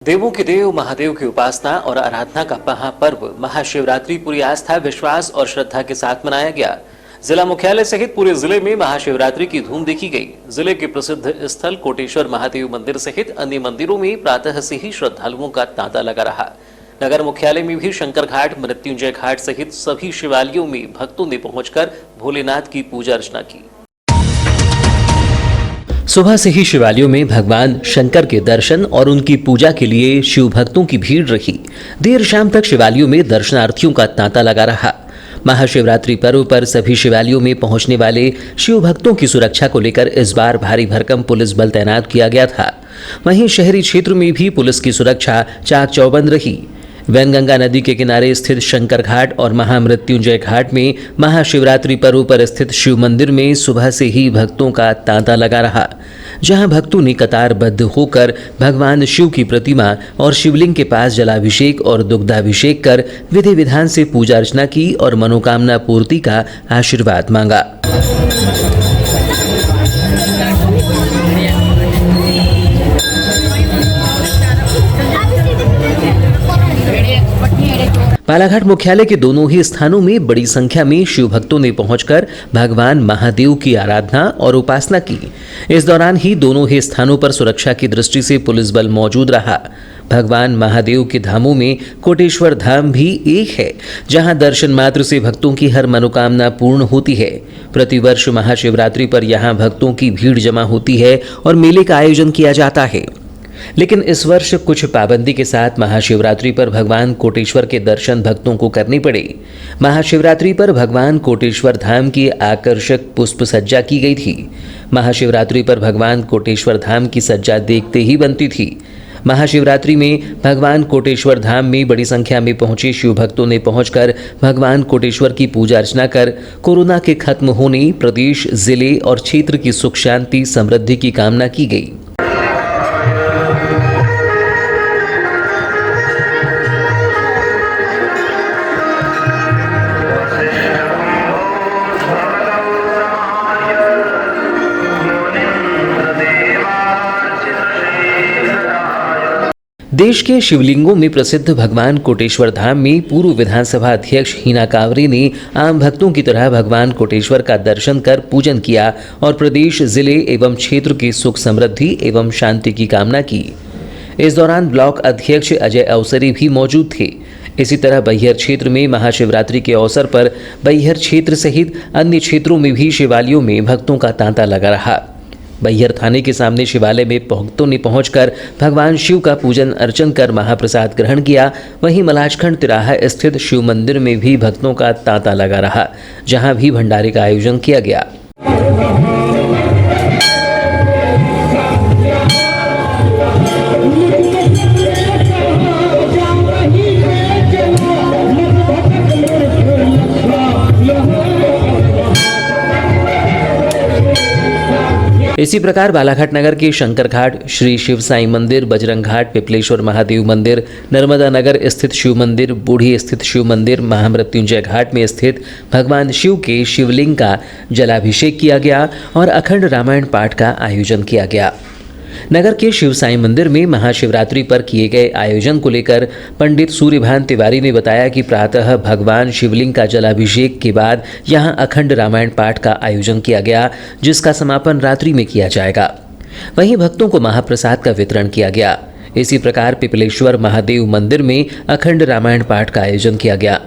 देवों के देव महादेव की उपासना और आराधना का महापर्व महाशिवरात्रि पूरी आस्था, विश्वास और श्रद्धा के साथ मनाया गया। जिला मुख्यालय सहित पूरे जिले में महाशिवरात्रि की धूम देखी गई। जिले के प्रसिद्ध स्थल कोटेश्वर महादेव मंदिर सहित अन्य मंदिरों में प्रातः से ही श्रद्धालुओं का तांता लगा रहा। नगर मुख्यालय में भी शंकर घाट, मृत्युंजय घाट सहित सभी शिवालयों में भक्तों ने पहुंचकर भोलेनाथ की पूजा अर्चना की। सुबह से ही शिवालयों में भगवान शंकर के दर्शन और उनकी पूजा के लिए शिव भक्तों की भीड़ रही। देर शाम तक शिवालयों में दर्शनार्थियों का तांता लगा रहा। महाशिवरात्रि पर्व पर सभी शिवालयों में पहुंचने वाले शिव भक्तों की सुरक्षा को लेकर इस बार भारी भरकम पुलिस बल तैनात किया गया था। वहीं शहरी क्षेत्र में भी पुलिस की सुरक्षा चाक चौबंद रही। वैनगंगा नदी के किनारे स्थित शंकर घाट और महामृत्युंजय घाट में महाशिवरात्रि पर्व पर स्थित शिव मंदिर में सुबह से ही भक्तों का तांता लगा रहा, जहां भक्तों ने कतारबद्ध होकर भगवान शिव की प्रतिमा और शिवलिंग के पास जलाभिषेक और दुग्धाभिषेक कर विधि विधान से पूजा अर्चना की और मनोकामना पूर्ति का आशीर्वाद मांगा। बालाघाट मुख्यालय के दोनों ही स्थानों में बड़ी संख्या में शिव भक्तों ने पहुंचकर भगवान महादेव की आराधना और उपासना की। इस दौरान ही दोनों ही स्थानों पर सुरक्षा की दृष्टि से पुलिस बल मौजूद रहा। भगवान महादेव के धामों में कोटेश्वर धाम भी एक है, जहां दर्शन मात्र से भक्तों की हर मनोकामना पूर्ण होती है। प्रतिवर्ष महाशिवरात्रि पर यहां भक्तों की भीड़ जमा होती है और मेले का आयोजन किया जाता है। लेकिन इस वर्ष कुछ पाबंदी के साथ महाशिवरात्रि पर भगवान कोटेश्वर के दर्शन भक्तों को करने पड़े। महाशिवरात्रि पर भगवान कोटेश्वर धाम की आकर्षक पुष्प सज्जा की गई थी। महाशिवरात्रि पर भगवान कोटेश्वर धाम की सज्जा देखते ही बनती थी। महाशिवरात्रि में भगवान कोटेश्वर धाम में बड़ी संख्या में पहुंचे शिव भक्तों ने पहुंचकर भगवान कोटेश्वर की पूजा अर्चना कर कोरोना के खत्म होने, प्रदेश, जिले और क्षेत्र की सुख शांति समृद्धि की कामना की गई। देश के शिवलिंगों में प्रसिद्ध भगवान कोटेश्वर धाम में पूर्व विधानसभा अध्यक्ष हीना कांवरे ने आम भक्तों की तरह भगवान कोटेश्वर का दर्शन कर पूजन किया और प्रदेश, जिले एवं क्षेत्र की सुख समृद्धि एवं शांति की कामना की। इस दौरान ब्लॉक अध्यक्ष अजय अवसरी भी मौजूद थे। इसी तरह बैहर क्षेत्र में महाशिवरात्रि के अवसर पर बैहर क्षेत्र सहित अन्य क्षेत्रों में भी शिवालयों में भक्तों का तांता लगा रहा। बैहर थाने के सामने शिवालय में भक्तों ने पहुंचकर भगवान शिव का पूजन अर्चन कर महाप्रसाद ग्रहण किया। वहीं मलाजखंड तिराहा स्थित शिव मंदिर में भी भक्तों का तांता लगा रहा, जहां भी भंडारे का आयोजन किया गया। इसी प्रकार बालाघाट नगर के शंकर घाट, श्री शिव साई मंदिर, बजरंग घाट, पिपलेश्वर महादेव मंदिर, नर्मदा नगर स्थित शिव मंदिर, बूढ़ी स्थित शिव मंदिर, महामृत्युंजय घाट में स्थित भगवान शिव के शिवलिंग का जलाभिषेक किया गया और अखंड रामायण पाठ का आयोजन किया गया। नगर के शिव साई मंदिर में महाशिवरात्रि पर किए गए आयोजन को लेकर पंडित सूर्यभान तिवारी ने बताया कि प्रातः भगवान शिवलिंग का जलाभिषेक के बाद यहां अखंड रामायण पाठ का आयोजन किया गया, जिसका समापन रात्रि में किया जाएगा। वहीं भक्तों को महाप्रसाद का वितरण किया गया। इसी प्रकार पिपलेश्वर महादेव मंदिर में अखंड रामायण पाठ का आयोजन किया गया।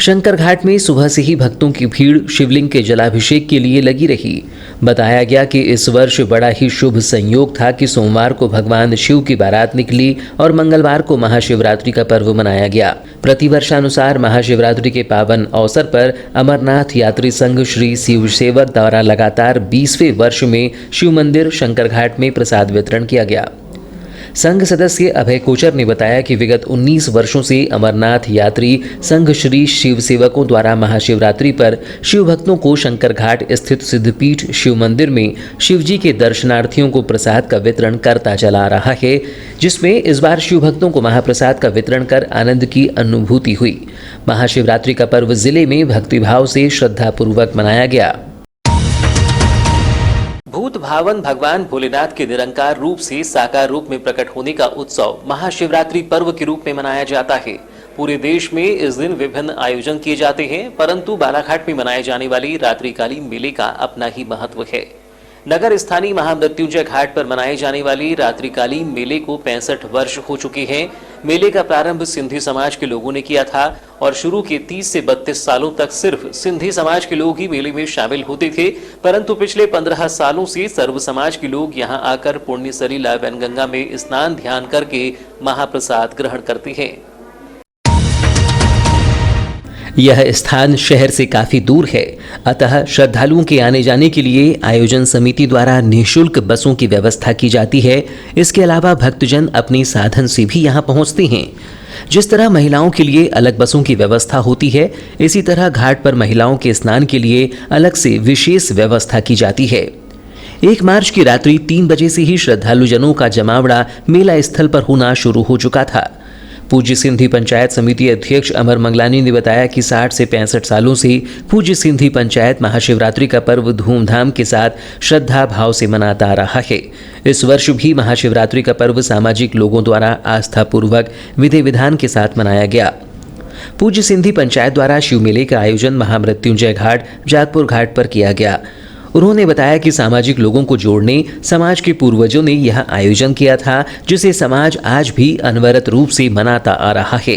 शंकर घाट में सुबह से ही भक्तों की भीड़ शिवलिंग के जलाभिषेक के लिए लगी रही। बताया गया कि इस वर्ष बड़ा ही शुभ संयोग था कि सोमवार को भगवान शिव की बारात निकली और मंगलवार को महाशिवरात्रि का पर्व मनाया गया। प्रतिवर्षानुसार महाशिवरात्रि के पावन अवसर पर अमरनाथ यात्री संघ श्री शिव सेवक द्वारा लगातार 20वें वर्ष में शिव मंदिर शंकर घाट में प्रसाद वितरण किया गया। संघ सदस्य अभय कोचर ने बताया कि विगत 19 वर्षों से अमरनाथ यात्री संघ श्री शिव सेवकों द्वारा महाशिवरात्रि पर शिव भक्तों को शंकर घाट स्थित सिद्धपीठ शिव मंदिर में शिवजी के दर्शनार्थियों को प्रसाद का वितरण करता चला रहा है, जिसमें इस बार शिव भक्तों को महाप्रसाद का वितरण कर आनंद की अनुभूति हुई। महाशिवरात्रि का पर्व जिले में भक्तिभाव से श्रद्धापूर्वक मनाया गया। भूत भावन भगवान भोलेनाथ के निरंकार रूप से साकार रूप में प्रकट होने का उत्सव महाशिवरात्रि पर्व के रूप में मनाया जाता है। पूरे देश में इस दिन विभिन्न आयोजन किए जाते हैं, परंतु बालाघाट में मनाए जाने वाली रात्रिकालीन मेले का अपना ही महत्व है। नगर स्थानीय महामृत्युंजय घाट पर मनाए जाने वाली रात्रिकालीन मेले को 65 वर्ष हो चुके हैं। मेले का प्रारंभ सिंधी समाज के लोगों ने किया था और शुरू के 30 से 32 सालों तक सिर्फ सिंधी समाज के लोग ही मेले में शामिल होते थे, परंतु पिछले 15 सालों से सर्व समाज के लोग यहां आकर पुण्य सलीला वैनगंगा में स्नान ध्यान करके महाप्रसाद ग्रहण करते हैं। यह स्थान शहर से काफी दूर है, अतः श्रद्धालुओं के आने जाने के लिए आयोजन समिति द्वारा निःशुल्क बसों की व्यवस्था की जाती है। इसके अलावा भक्तजन अपने साधन से भी यहां पहुंचते हैं। जिस तरह महिलाओं के लिए अलग बसों की व्यवस्था होती है, इसी तरह घाट पर महिलाओं के स्नान के लिए अलग से विशेष व्यवस्था की जाती है। 1 मार्च की रात्रि 3 बजे से ही श्रद्धालुजनों का जमावड़ा मेला स्थल पर होना शुरू हो चुका था। पूज्य सिंधी पंचायत समिति अध्यक्ष अमर मंगलानी ने बताया कि 60 से 65 सालों से पूज्य सिंधी पंचायत महाशिवरात्रि का पर्व धूमधाम के साथ श्रद्धा भाव से मनाता आ रहा है। इस वर्ष भी महाशिवरात्रि का पर्व सामाजिक लोगों द्वारा आस्थापूर्वक विधि विधान के साथ मनाया गया। पूज्य सिंधी पंचायत द्वारा शिव मेले का आयोजन महामृत्युंजय घाट जातपुर घाट पर किया गया। उन्होंने बताया कि सामाजिक लोगों को जोड़ने समाज के पूर्वजों ने यह आयोजन किया था, जिसे समाज आज भी अनवरत रूप से मनाता आ रहा है।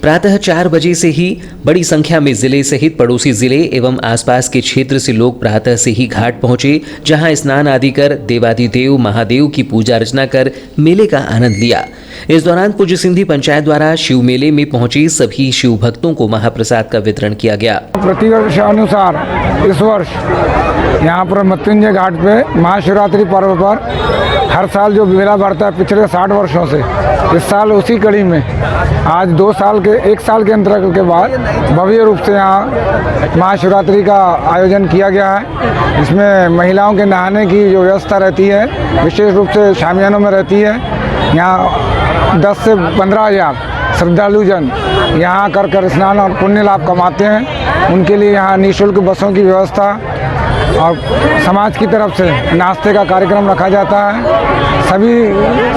प्रातः 4 बजे से ही बड़ी संख्या में जिले सहित पड़ोसी जिले एवं आसपास के क्षेत्र से लोग प्रातः से ही घाट पहुंचे, जहां स्नान आदि कर देवादिदेव महादेव की पूजा अर्चना कर मेले का आनंद लिया। इस दौरान पूज्य सिंधी पंचायत द्वारा शिव मेले में पहुंचे सभी शिव भक्तों को महाप्रसाद का वितरण किया गया। प्रतिवर्ष अनुसार इस वर्ष यहाँ पर मृत्युंजय घाट पे महाशिवरात्रि पर्व पर हर साल जो मेला बढ़ता है पिछले 60 वर्षों से, इस साल उसी कड़ी में आज 1 साल के अंतराल के बाद भव्य रूप से यहाँ महाशिवरात्रि का आयोजन किया गया है। इसमें महिलाओं के नहाने की जो व्यवस्था रहती है विशेष रूप से शामियानों में रहती है। यहाँ 10 से 15 हज़ार श्रद्धालुजन यहाँ कर स्नान और पुण्य लाभ कमाते हैं। उनके लिए यहाँ निःशुल्क बसों की व्यवस्था और समाज की तरफ से नाश्ते का कार्यक्रम रखा जाता है। सभी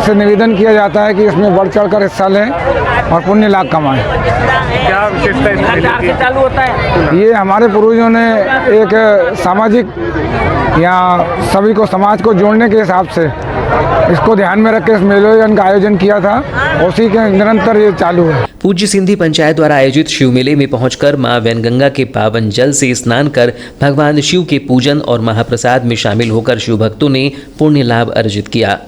से निवेदन किया जाता है कि इसमें बढ़ चढ़कर हिस्सा लें और पुण्य लाभ कमाएं। क्या विशेषता होता है? ये हमारे पूर्वजों ने एक सामाजिक या सभी को समाज को जोड़ने के हिसाब से इसको ध्यान में रख के इस मेले का आयोजन किया था, उसी के निरंतर ये चालू है। पूज्य सिंधी पंचायत द्वारा आयोजित शिव मेले में पहुंचकर मां वैनगंगा के पावन जल से स्नान कर भगवान शिव के पूजन और महाप्रसाद में शामिल होकर शिव भक्तों ने पुण्य लाभ अर्जित किया।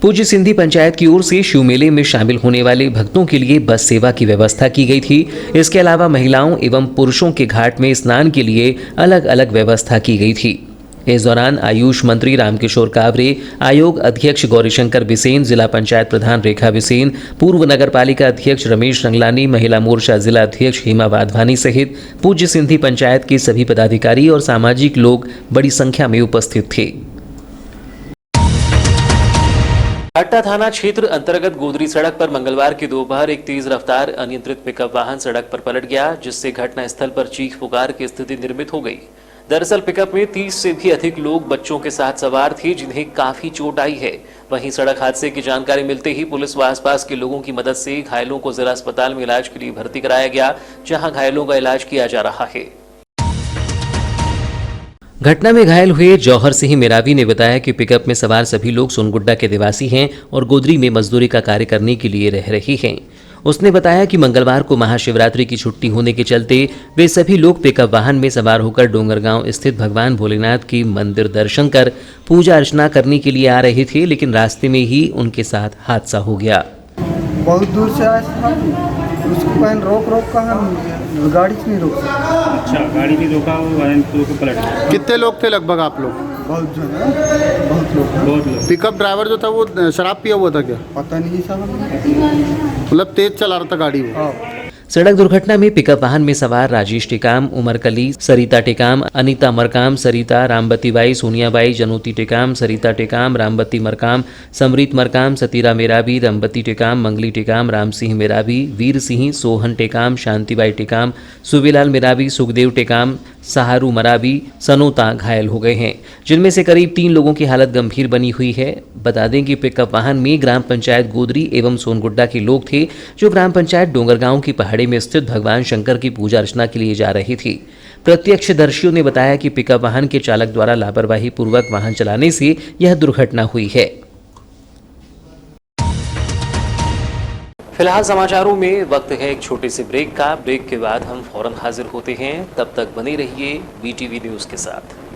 पूज्य सिंधी पंचायत की ओर से शिव मेले में शामिल होने वाले भक्तों के लिए बस सेवा की व्यवस्था की गई थी। इसके अलावा महिलाओं एवं पुरुषों के घाट में स्नान के लिए अलग अलग व्यवस्था की गई थी। इस दौरान आयुष मंत्री रामकिशोर कावरे, आयोग अध्यक्ष गौरीशंकर बिसेन, जिला पंचायत प्रधान रेखा बिसेन, पूर्व नगर पालिका अध्यक्ष रमेश रंगलानी, महिला मोर्चा जिला अध्यक्ष हेमा वाधवानी सहित पूज्य सिंधी पंचायत के सभी पदाधिकारी और सामाजिक लोग बड़ी संख्या में उपस्थित थे। हट्टा थाना क्षेत्र अंतर्गत गोदरी सड़क पर मंगलवार की दोपहर एक तेज रफ्तार अनियंत्रित पिकअप वाहन सड़क पर पलट गया, जिससे घटना स्थल पर चीख पुकार की स्थिति निर्मित हो गई। दरअसल पिकअप में 30 से भी अधिक लोग बच्चों के साथ सवार थे, जिन्हें काफी चोट आई है। वहीं सड़क हादसे की जानकारी मिलते ही पुलिस व आसपास के लोगों की मदद से घायलों को जिला अस्पताल में इलाज के लिए भर्ती कराया गया, जहां घायलों का इलाज किया जा रहा है। घटना में घायल हुए जौहर सिंह मेरावी ने बताया कि पिकअप में सवार सभी लोग सोनगुड्डा के निवासी हैं और गोदरी में मजदूरी का कार्य करने के लिए रह रही हैं। उसने बताया कि मंगलवार को महाशिवरात्रि की छुट्टी होने के चलते वे सभी लोग पिकअप वाहन में सवार होकर डोंगरगांव स्थित भगवान भोलेनाथ की मंदिर दर्शन कर पूजा अर्चना करने के लिए आ रहे थे, लेकिन रास्ते में ही उनके साथ हादसा हो गया। बहुत दूर से आया था, उसको पहन रोक कर हम गाड़ी से नहीं रोक सकते। अच्छा, गाड़ी नहीं रोका, वो पलट गया। कितने लोग थे लगभग आप लोग? बहुत जो है बहुत लोग। पिकअप ड्राइवर जो था वो शराब पिया हुआ था क्या? पता नहीं साहब, मतलब तेज चला रहा था गाड़ी वो? सड़क दुर्घटना में पिकअप वाहन में सवार राजेश टेकाम, उमर कली, सरिता टेकाम, अनीता मरकाम, सरिता, रामबती बाई, सोनिया बाई, जनोती टेकाम, सरिता टेकाम, रामबती मरकाम, समरीत मरकाम, सतीरा मेराबी, रमबती टेकाम, मंगली टेकाम, राम सिंह मेराबी, वीर सिंह, सोहन टेकाम, शांतिबाई टेकाम, सुबीलाल मेराबी, सुखदेव टेकाम, सहारू मराबी, सनोता घायल हो गए हैं। जिनमें से करीब 3 लोगों की हालत गंभीर बनी हुई है। बता दें कि पिकअप वाहन में ग्राम पंचायत गोदरी एवं सोनगुड्डा के लोग थे, जो ग्राम पंचायत डोंगरगांव की पहाड़ी में स्थित भगवान शंकर की पूजा अर्चना के लिए जा रही थी। प्रत्यक्षदर्शियों ने बताया कि पिकअप वाहन के चालक द्वारा लापरवाही पूर्वक वाहन चलाने से यह दुर्घटना हुई है। फिलहाल समाचारों में वक्त है एक छोटे से ब्रेक का। ब्रेक के बाद हम फौरन हाजिर होते हैं। तब तक बने रहिए BTV न्यूज़ के साथ।